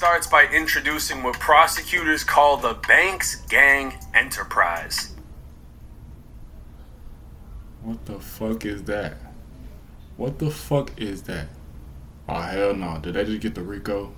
starts by introducing what prosecutors call the Banks Gang Enterprise. What the fuck is that? What the fuck is that? Oh, hell no. Did they just get the RICO?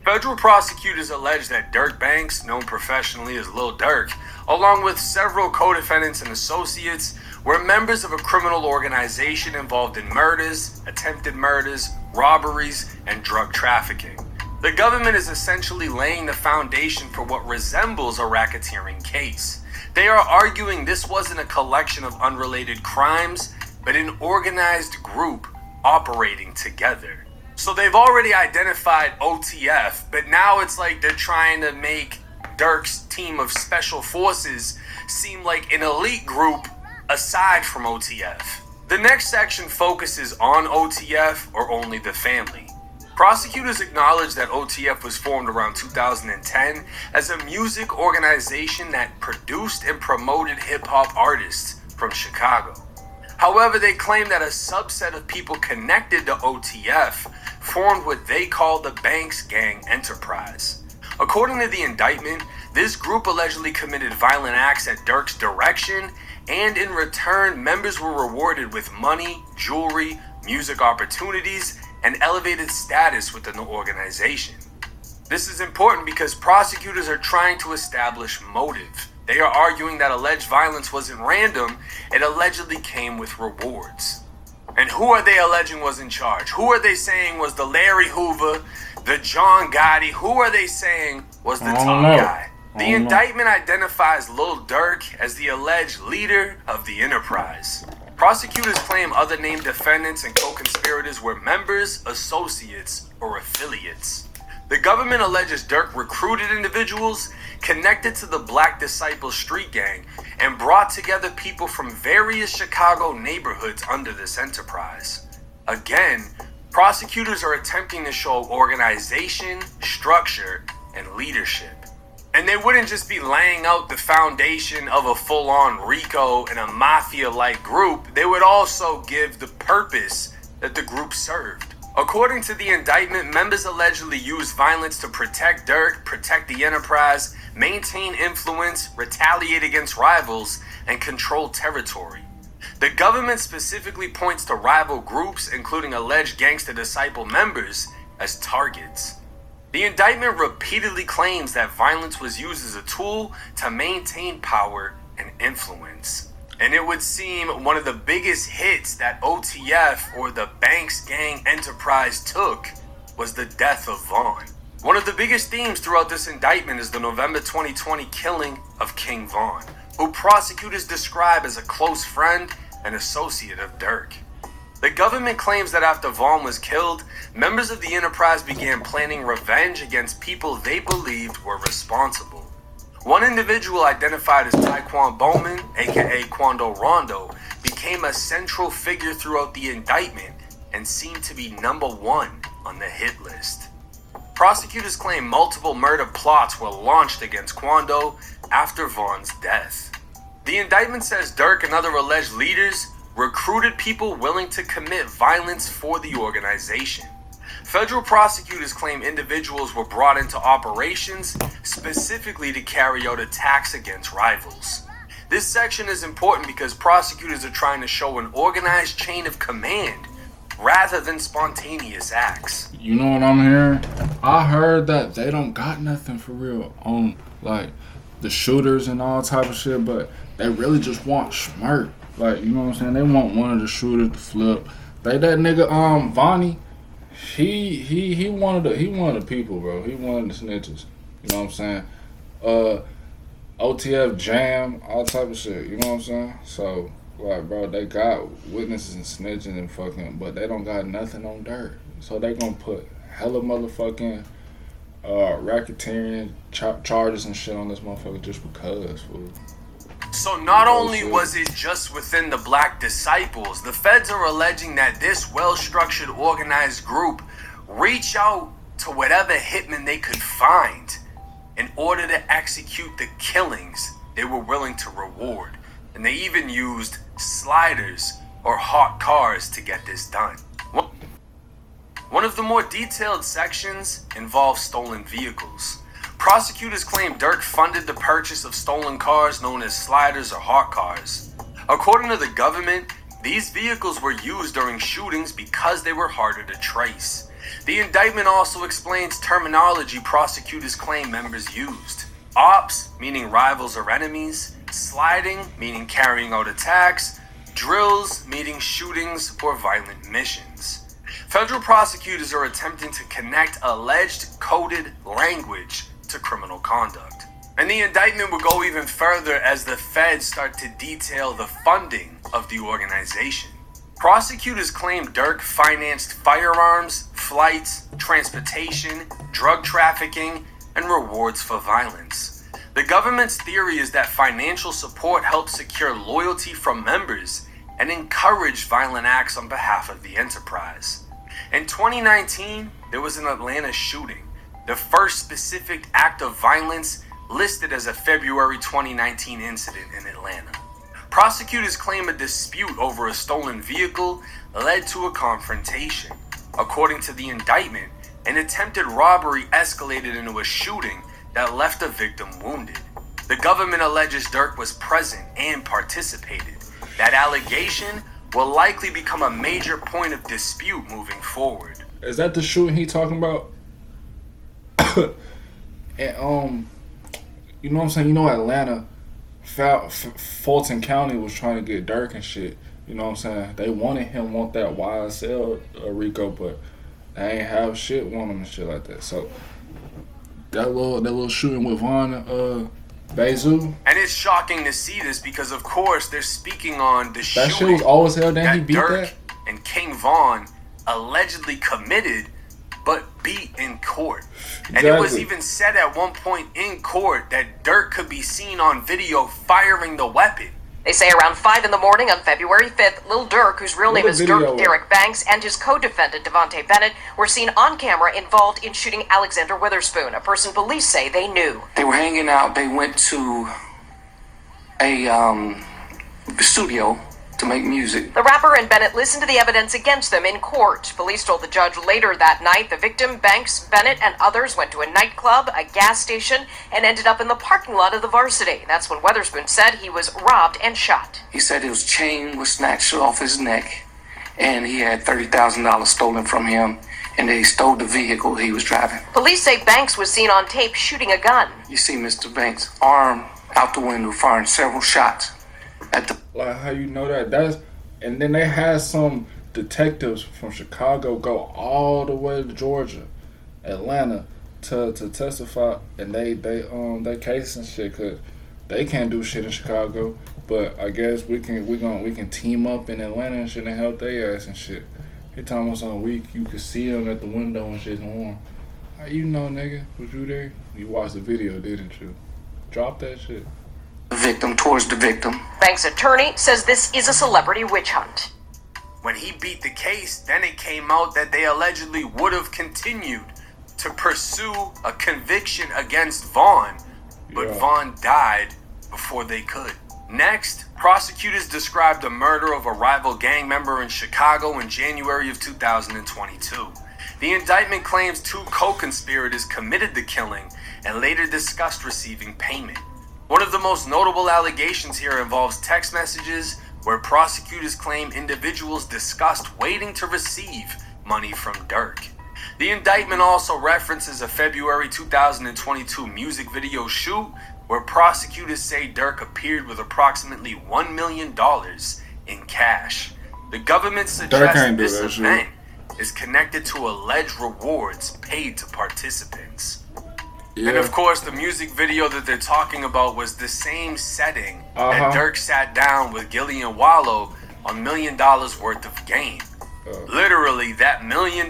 Federal prosecutors allege that Durk Banks, known professionally as Lil Durk, along with several co-defendants and associates, were members of a criminal organization involved in murders, attempted murders, robberies, and drug trafficking. The government is essentially laying the foundation for what resembles a racketeering case. They are arguing this wasn't a collection of unrelated crimes, but an organized group operating together. So they've already identified OTF, but now it's like they're trying to make Durk's team of special forces seem like an elite group aside from OTF. The next section focuses on OTF or only the family. Prosecutors acknowledge that OTF was formed around 2010 as a music organization that produced and promoted hip-hop artists from Chicago. However, they claim that a subset of people connected to OTF formed what they call the Banks Gang Enterprise. According to the indictment, this group allegedly committed violent acts at Durk's direction, and in return, members were rewarded with money, jewelry, music opportunities, and elevated status within the organization. This is important because prosecutors are trying to establish motive. They are arguing that alleged violence wasn't random, it allegedly came with rewards. And who are they alleging was in charge? Who are they saying was the Larry Hoover, the John Gotti? Who are they saying was the top guy? The indictment identifies Lil Durk as the alleged leader of the enterprise. Prosecutors claim other named defendants and co-conspirators were members, associates, or affiliates. The government alleges Durk recruited individuals connected to the Black Disciples street gang and brought together people from various Chicago neighborhoods under this enterprise. Again, prosecutors are attempting to show organization, structure, and leadership. And they wouldn't just be laying out the foundation of a full-on RICO and a mafia-like group, they would also give the purpose that the group served. According to the indictment, members allegedly used violence to protect Durk, protect the enterprise, maintain influence, retaliate against rivals, and control territory. The government specifically points to rival groups, including alleged Gangsta Disciple members, as targets. The indictment repeatedly claims that violence was used as a tool to maintain power and influence. And it would seem one of the biggest hits that OTF or the Banks Gang Enterprise took was the death of Vaughn. One of the biggest themes throughout this indictment is the November 2020 killing of King Vaughn, who prosecutors describe as a close friend and associate of Durk. The government claims that after Vaughn was killed, members of the enterprise began planning revenge against people they believed were responsible. One individual identified as Taekwon Bowman, aka Quando Rondo, became a central figure throughout the indictment and seemed to be number one on the hit list. Prosecutors claim multiple murder plots were launched against Quando after Vaughn's death. The indictment says Durk and other alleged leaders recruited people willing to commit violence for the organization. Federal prosecutors claim individuals were brought into operations specifically to carry out attacks against rivals. This section is important because prosecutors are trying to show an organized chain of command rather than spontaneous acts. You know what I'm hearing? I heard that they don't got nothing for real on like the shooters and all type of shit, but they really just want schmirk. Like, you know what I'm saying? They want one of the shooters to flip. That nigga Vonnie, he one of the people, bro. He one of the snitches. You know what I'm saying? OTF jam, all type of shit. You know what I'm saying? So, like, bro, they got witnesses and snitching and fucking, but they don't got nothing on Durk. So they gonna put hella motherfucking racketeering charges and shit on this motherfucker just because, fool. So not only was it just within the Black Disciples, the feds are alleging that this well-structured organized group reach out to whatever hitman they could find in order to execute the killings they were willing to reward. And they even used sliders or hot cars to get this done. One of the more detailed sections involves stolen vehicles. Prosecutors claim Durk funded the purchase of stolen cars known as sliders or hawk cars. According to the government, these vehicles were used during shootings because they were harder to trace. The indictment also explains terminology prosecutors claim members used. Ops, meaning rivals or enemies. Sliding, meaning carrying out attacks. Drills, meaning shootings or violent missions. Federal prosecutors are attempting to connect alleged coded language to criminal conduct. And the indictment will go even further as the feds start to detail the funding of the organization. Prosecutors claim Durk financed firearms, flights, transportation, drug trafficking, and rewards for violence. The government's theory is that financial support helped secure loyalty from members and encourage violent acts on behalf of the enterprise. In 2019, there was an Atlanta shooting, the first specific act of violence listed as a February 2019 incident in Atlanta. Prosecutors claim a dispute over a stolen vehicle led to a confrontation. According to the indictment, an attempted robbery escalated into a shooting that left a victim wounded. The government alleges Durk was present and participated. That allegation will likely become a major point of dispute moving forward. Is that the shooting he talking about? And you know what I'm saying? You know Atlanta, Fulton County was trying to get Durk and shit. You know what I'm saying? They wanted him, want that YSL Rico, but they ain't have shit want him and shit like that. So that little shooting with Von Bezu. And it's shocking to see this because of course they're speaking on the That shooting shit was always hell. Then he that beat Durk that. and King Von allegedly committed but beat in court. And it was even said at one point in court that Durk could be seen on video firing the weapon. They say around 5 in the morning on February 5th, Lil Durk, whose real name is Dirk Derek Banks, and his co-defendant Devontae Bennett were seen on camera involved in shooting Alexander Witherspoon, a person police say they knew. They were hanging out. They went to a studio to make music. The rapper and Bennett listened to the evidence against them in court. Police told the judge later that night the victim, Banks, Bennett, and others went to a nightclub, a gas station, and ended up in the parking lot of the Varsity. That's when Witherspoon said he was robbed and shot. He said his chain was snatched off his neck, and he had $30,000 stolen from him, and they stole the vehicle he was driving. Police say Banks was seen on tape shooting a gun. You see Mr. Banks' arm out the window firing several shots at the... Like, how you know that? And then they had some detectives from Chicago go all the way to Georgia, Atlanta, to testify, and they case and shit, cause they can't do shit in Chicago. But I guess we can team up in Atlanta and shit and help their ass and shit. He talking about something week, you could see him at the window and shit on. How you know, nigga? Was you there? You watched the video, didn't you? Drop that shit. Victim towards the victim. Banks' attorney says this is a celebrity witch hunt. When he beat the case, then it came out that they allegedly would have continued to pursue a conviction against Vaughn, but Vaughn died before they could. Next, prosecutors described the murder of a rival gang member in Chicago in January of 2022. The indictment claims 2 co-conspirators committed the killing and later discussed receiving payment. One of the most notable allegations here involves text messages where prosecutors claim individuals discussed waiting to receive money from Durk. The indictment also references a February 2022 music video shoot where prosecutors say Durk appeared with approximately $1 million in cash. The government suggests this event is connected to alleged rewards paid to participants. Yeah. And of course, the music video that they're talking about was the same setting that Durk sat down with Gillian Wallow on $1 million worth of game. Literally, that $1 million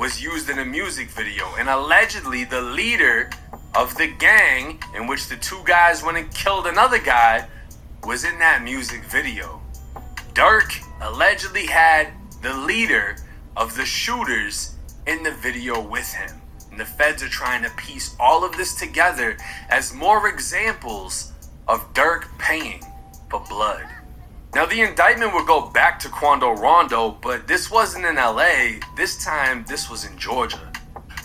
was used in a music video, and allegedly the leader of the gang in which the 2 guys went and killed another guy was in that music video. Durk allegedly had the leader of the shooters in the video with him. And the feds are trying to piece all of this together as more examples of Durk paying for blood. Now, the indictment would go back to Quando Rondo, but this wasn't in LA. This time, this was in Georgia.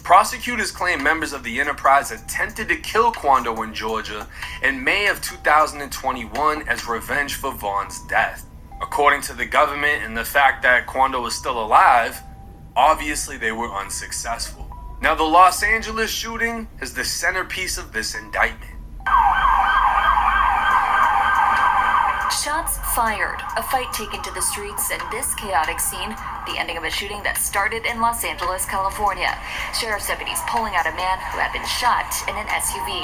Prosecutors claim members of the enterprise attempted to kill Quando in Georgia in May of 2021 as revenge for Vaughn's death. According to the government and the fact that Quando was still alive, obviously they were unsuccessful. Now, the Los Angeles shooting is the centerpiece of this indictment. Shots fired, a fight taken to the streets, and this chaotic scene, the ending of a shooting that started in Los Angeles, California. Sheriff's deputies pulling out a man who had been shot in an SUV.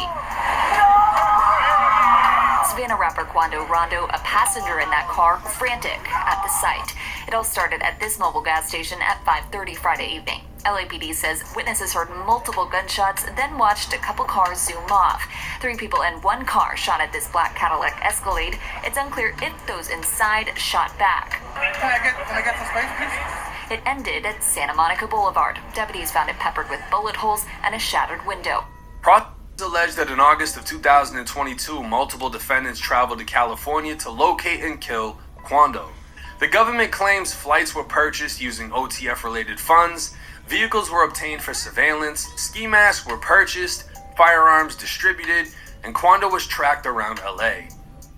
Savannah rapper Quando Rondo, a passenger in that car, frantic at the sight. It all started at this mobile gas station at 5:30 Friday evening. LAPD says witnesses heard multiple gunshots, then watched a couple cars zoom off. 3 people in one car shot at this black Cadillac Escalade. It's unclear if those inside shot back. Can I get some space, please? It ended at Santa Monica Boulevard. Deputies found it peppered with bullet holes and a shattered window. Prosecutors allege that in August of 2022, multiple defendants traveled to California to locate and kill Quando. The government claims flights were purchased using OTF-related funds, vehicles were obtained for surveillance, ski masks were purchased, firearms distributed, and Quando was tracked around LA.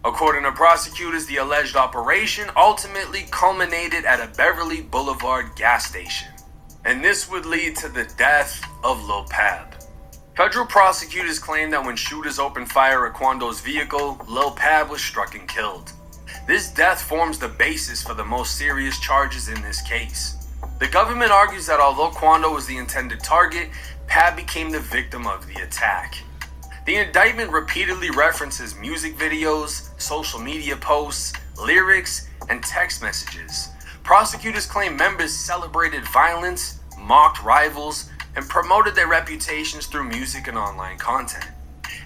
According to prosecutors, the alleged operation ultimately culminated at a Beverly Boulevard gas station, and this would lead to the death of Lil Pab. Federal prosecutors claim that when shooters opened fire at Quando's vehicle, Lil Pab was struck and killed. This death forms the basis for the most serious charges in this case. The government argues that although Quando was the intended target, Pab became the victim of the attack. The indictment repeatedly references music videos, social media posts, lyrics, and text messages. Prosecutors claim members celebrated violence, mocked rivals, and promoted their reputations through music and online content.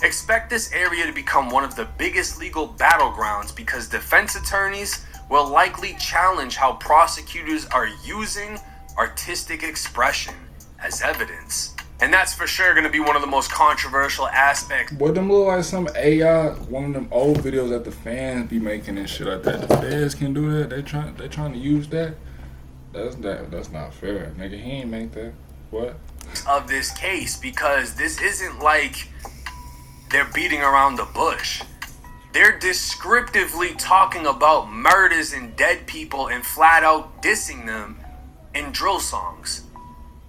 Expect this area to become one of the biggest legal battlegrounds because defense attorneys will likely challenge how prosecutors are using artistic expression as evidence. And that's for sure going to be one of the most controversial aspects. What them look like some AI, one of them old videos that the fans be making and shit like that. The feds can do that. They trying to use that. That's not fair, nigga. He ain't make that. What? Of this case, because this isn't like they're beating around the bush. They're descriptively talking about murders and dead people and flat out dissing them in drill songs.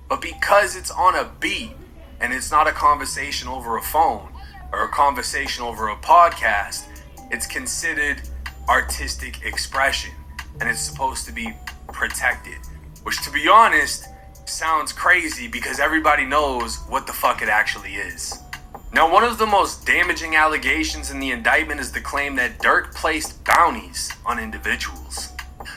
But because it's on a beat and it's not a conversation over a phone or a conversation over a podcast, it's considered artistic expression and it's supposed to be protected. Which, to be honest, sounds crazy because everybody knows what the fuck it actually is. Now, one of the most damaging allegations in the indictment is the claim that Durk placed bounties on individuals.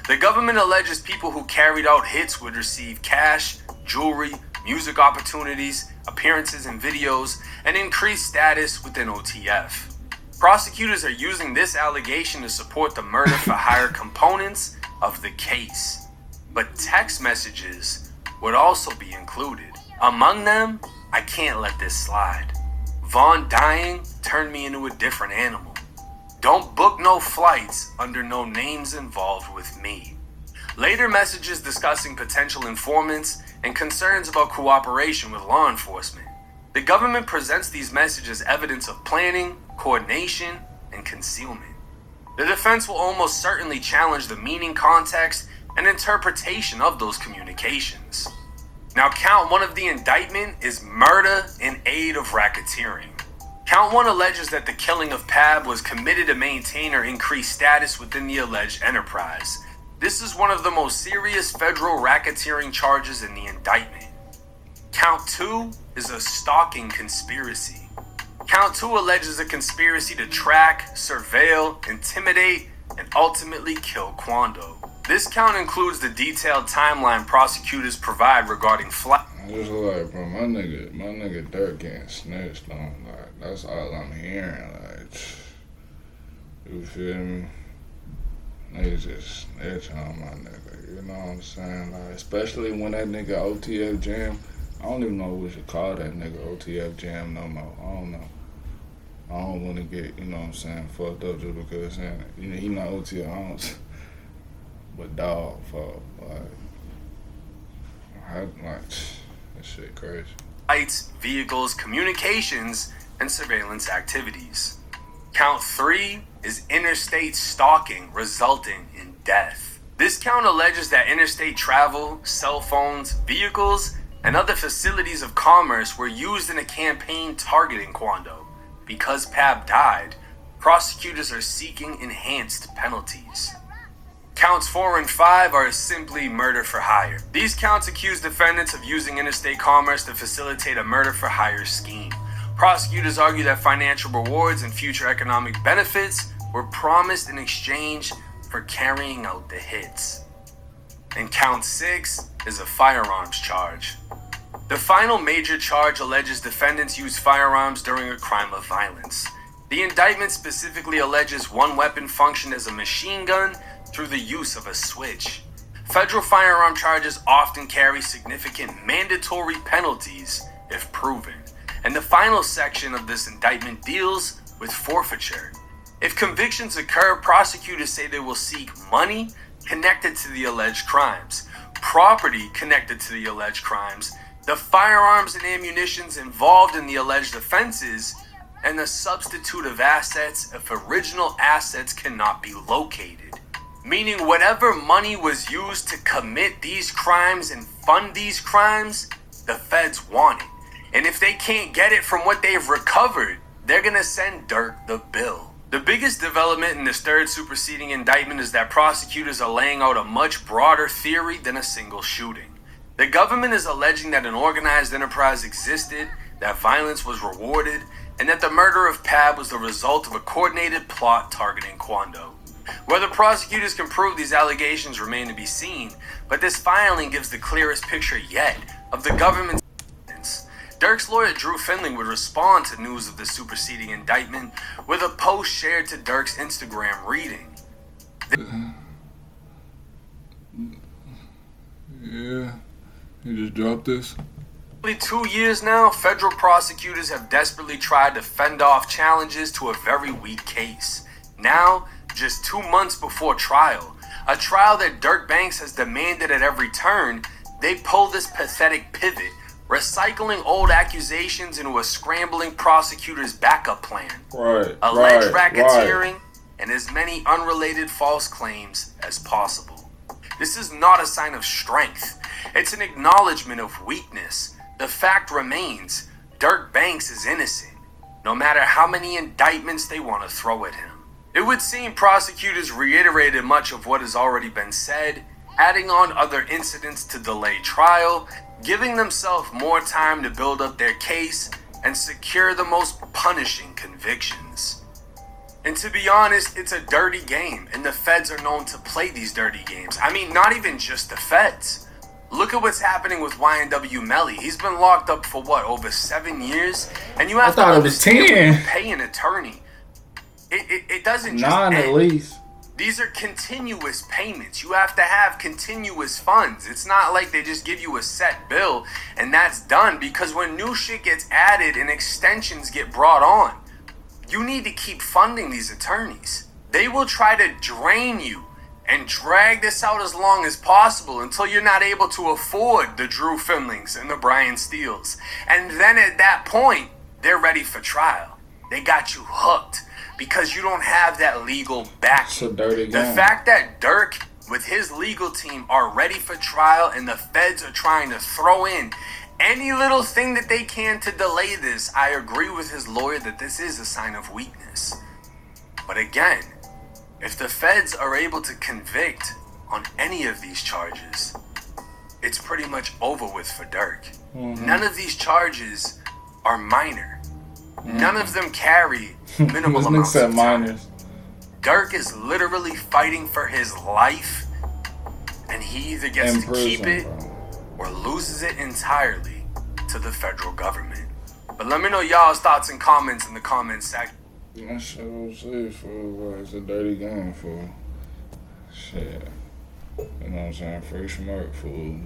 The government alleges people who carried out hits would receive cash, jewelry, music opportunities, appearances in videos, and increased status within OTF. Prosecutors are using this allegation to support the murder for hire components of the case. But text messages would also be included. Among them, I can't let this slide. Vaughn dying turned me into a different animal. Don't book no flights under no names involved with me. Later messages discussing potential informants and concerns about cooperation with law enforcement. The government presents these messages as evidence of planning, coordination, and concealment. The defense will almost certainly challenge the meaning, context, and interpretation of those communications. Now, count 1 of the indictment is murder in aid of racketeering. Count 1 alleges that the killing of Pab was committed to maintain or increase status within the alleged enterprise. This is one of the most serious federal racketeering charges in the indictment. Count 2 is a stalking conspiracy. Count 2 alleges a conspiracy to track, surveil, intimidate, and ultimately kill Quando. This count includes the detailed timeline prosecutors provide regarding flight. I just like, bro, my nigga Durk getting snitched on. Like, that's all I'm hearing. Like, you feel me? Niggas just snitch on my nigga. You know what I'm saying? Like, especially when that nigga OTF Jam. I don't even know what we should call that nigga OTF Jam no more. I don't know. I don't want to get, you know what I'm saying, fucked up just because, you know, he not OTF. But dog, fuck, that shit crazy. Lights, vehicles, communications, and surveillance activities. Count 3 is interstate stalking resulting in death. This count alleges that interstate travel, cell phones, vehicles, and other facilities of commerce were used in a campaign targeting Quando. Because Pab died, prosecutors are seeking enhanced penalties. Counts 4 and 5 are simply murder for hire. These counts accuse defendants of using interstate commerce to facilitate a murder for hire scheme. Prosecutors argue that financial rewards and future economic benefits were promised in exchange for carrying out the hits. And count 6 is a firearms charge. The final major charge alleges defendants used firearms during a crime of violence. The indictment specifically alleges one weapon functioned as a machine gun through the use of a switch. Federal firearm charges often carry significant mandatory penalties if proven, and the final section of this indictment deals with forfeiture. If convictions occur, prosecutors say they will seek money connected to the alleged crimes, property connected to the alleged crimes, the firearms and ammunitions involved in the alleged offenses, and the substitute of assets if original assets cannot be located. Meaning whatever money was used to commit these crimes and fund these crimes, the feds want it. And if they can't get it from what they've recovered, they're gonna send Durk the bill. The biggest development in this third superseding indictment is that prosecutors are laying out a much broader theory than a single shooting. The government is alleging that an organized enterprise existed, that violence was rewarded, and that the murder of Pab was the result of a coordinated plot targeting Quando. Whether prosecutors can prove these allegations remain to be seen, but this filing gives the clearest picture yet of the government's evidence. Durk's lawyer Drew Finley would respond to news of the superseding indictment with a post shared to Durk's Instagram reading. Yeah, he just dropped this. Nearly 2 years now, federal prosecutors have desperately tried to fend off challenges to a very weak case. Now, just 2 months before trial, a trial that Durk Banks has demanded at every turn, they pull this pathetic pivot, recycling old accusations into a scrambling prosecutor's backup plan. Alleged racketeering and as many unrelated false claims as possible. This is not a sign of strength. It's an acknowledgement of weakness. The fact remains, Durk Banks is innocent, no matter how many indictments they want to throw at him. It would seem prosecutors reiterated much of what has already been said, adding on other incidents to delay trial, giving themselves more time to build up their case and secure the most punishing convictions. And to be honest, it's a dirty game, and the feds are known to play these dirty games. I mean, not even just the feds. Look at what's happening with YNW Melly. He's been locked up for what, over 7 years? And you have to understand when you pay an attorney. It doesn't just 9 end. at least. These are continuous payments. You have to have continuous funds. It's not like they just give you a set bill and that's done, because when new shit gets added and extensions get brought on, you need to keep funding these attorneys. They will try to drain you and drag this out as long as possible until you're not able to afford the Drew Finlings and the Brian Steeles. And then at that point, they're ready for trial. They got you hooked because you don't have that legal backing. It's a dirty game. The fact that Durk with his legal team are ready for trial and the feds are trying to throw in any little thing that they can to delay this, I agree with his lawyer that this is a sign of weakness. But again, if the feds are able to convict on any of these charges, it's pretty much over with for Durk. None of these charges are minor. None of them carry minimal amounts of time. Durk is literally fighting for his life, and he either gets to keep it or loses it entirely to the federal government. But let me know y'all's thoughts and comments in the comments section. That's what I'm saying, fool. It's a dirty game, fool. Shit. You know what I'm saying? Free smirk, fool.